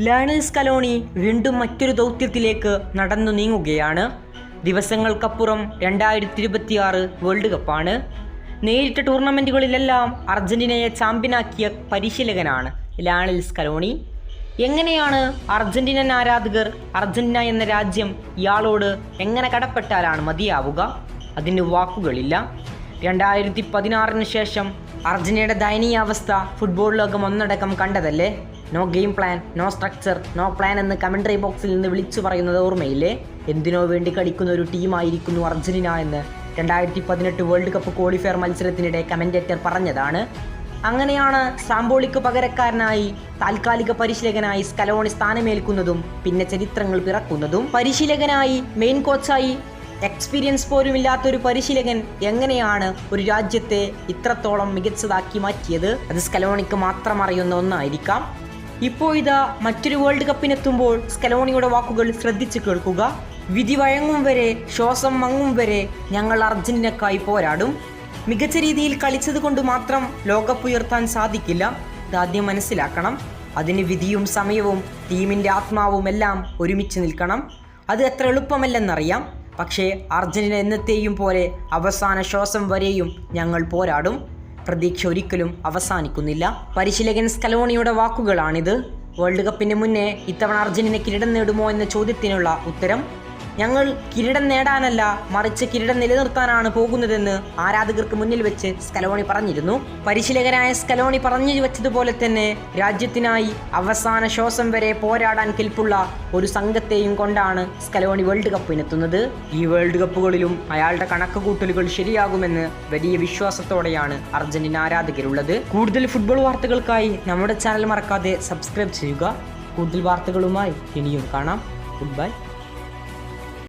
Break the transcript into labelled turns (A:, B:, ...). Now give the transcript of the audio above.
A: Lionel Scaloni വീണ്ടും മറ്റൊരു ദൗത്യത്തിലേക്ക് നടന്നു നീങ്ങുകയാണ്. ദിവസങ്ങൾക്കപ്പുറം 2026 വേൾഡ് കപ്പാണ്. നേരിട്ട ടൂർണമെൻറ്റുകളിലെല്ലാം അർജന്റീനയെ ചാമ്പ്യനാക്കിയ പരിശീലകനാണ് ലയണൽ സ്കലോണി. എങ്ങനെയാണ് അർജന്റീനൻ ആരാധകർ അർജന്റീന എന്ന രാജ്യം ഇയാളോട് എങ്ങനെ കടപ്പെട്ടാലാണ് മതിയാവുക? അതിന് വാക്കുകളില്ല. 2016 ശേഷം അർജന്റീനയുടെ ദയനീയാവസ്ഥ ഫുട്ബോൾ ലോകം ഒന്നടക്കം കണ്ടതല്ലേ? No game plan, no structure, no plan എന്ന് കമൻട്രി ബോക്സിൽ നിന്ന് വിളിച്ചു പറയുന്നത് ഓർമ്മയില്ലേ? എന്തിനോ വേണ്ടി കളിക്കുന്ന ഒരു ടീമായിരിക്കുന്നു അർജന്റീന എന്ന് 2018 വേൾഡ് കപ്പ് ക്വാളിഫയർ മത്സരത്തിനിടെ കമൻറ്റേറ്റർ പറഞ്ഞതാണ്. അങ്ങനെയാണ് സാംബോളിക്ക് പകരക്കാരനായി താൽക്കാലിക പരിശീലകനായി സ്കലോണി സ്ഥാനമേൽക്കുന്നതും പിന്നെ ചരിത്രങ്ങൾ പിറക്കുന്നതും. പരിശീലകനായി മെയിൻ കോച്ചായി എക്സ്പീരിയൻസ് പോലും ഇല്ലാത്തൊരു പരിശീലകൻ എങ്ങനെയാണ് ഒരു രാജ്യത്തെ ഇത്രത്തോളം മികച്ചതാക്കി മാറ്റിയത്? അത് സ്കലോണിക്ക് മാത്രം അറിയുന്ന ഒന്നായിരിക്കാം. ഇപ്പോൾ ഇതാ മറ്റൊരു വേൾഡ് കപ്പിനെത്തുമ്പോൾ സ്കലോണിയുടെ വാക്കുകൾ ശ്രദ്ധിച്ചു കേൾക്കുക. വിധി വഴങ്ങും വരെ, ശ്വാസം മങ്ങും വരെ ഞങ്ങൾ അർജന്റീനക്കായി പോരാടും. മികച്ച രീതിയിൽ കളിച്ചത് കൊണ്ട് മാത്രം ലോകകപ്പ് ഉയർത്താൻ സാധിക്കില്ല. ഇതാദ്യം മനസ്സിലാക്കണം. അതിന് വിധിയും സമയവും ടീമിൻ്റെ ആത്മാവും എല്ലാം ഒരുമിച്ച് നിൽക്കണം. അത് എത്ര എളുപ്പമല്ലെന്നറിയാം. പക്ഷേ അർജന്റീന എന്നത്തെയും പോലെ അവസാന ശ്വാസം വരെയും ഞങ്ങൾ പോരാടും. പ്രതീക്ഷ ഒരിക്കലും അവസാനിക്കുന്നില്ല. പരിശീലകൻ സ്കലോണിയുടെ വാക്കുകളാണിത്. വേൾഡ് കപ്പിന് മുന്നേ ഇത്തവണ അർജന്റീന കിരീടം നേടുമോ എന്ന ചോദ്യത്തിനുള്ള ഉത്തരം: ഞങ്ങൾ കിരീടം നേടാനല്ല, മറിച്ച് കിരീടം നിലനിർത്താനാണ് പോകുന്നതെന്ന് ആരാധകർക്ക് മുന്നിൽ വെച്ച് സ്കലോണി പറഞ്ഞിരുന്നു. പരിശീലകനായ സ്കലോണി പറഞ്ഞു വെച്ചതുപോലെ തന്നെ രാജ്യത്തിനായി അവസാന ശ്വാസം വരെ പോരാടാൻ കെൽപ്പുള്ള ഒരു സംഘത്തെയും കൊണ്ടാണ് സ്കലോണി വേൾഡ് കപ്പിനെത്തുന്നത്. ഈ വേൾഡ് കപ്പുകളിലും അയാളുടെ കണക്കുകൂട്ടലുകൾ ശരിയാകുമെന്ന് വലിയ വിശ്വാസത്തോടെയാണ് അർജന്റീന ആരാധകരുള്ളത്. കൂടുതൽ ഫുട്ബോൾ വാർത്തകൾക്കായി നമ്മുടെ ചാനൽ മറക്കാതെ സബ്സ്ക്രൈബ് ചെയ്യുക. കൂടുതൽ വാർത്തകളുമായി ഇനിയും കാണാം. Good bye.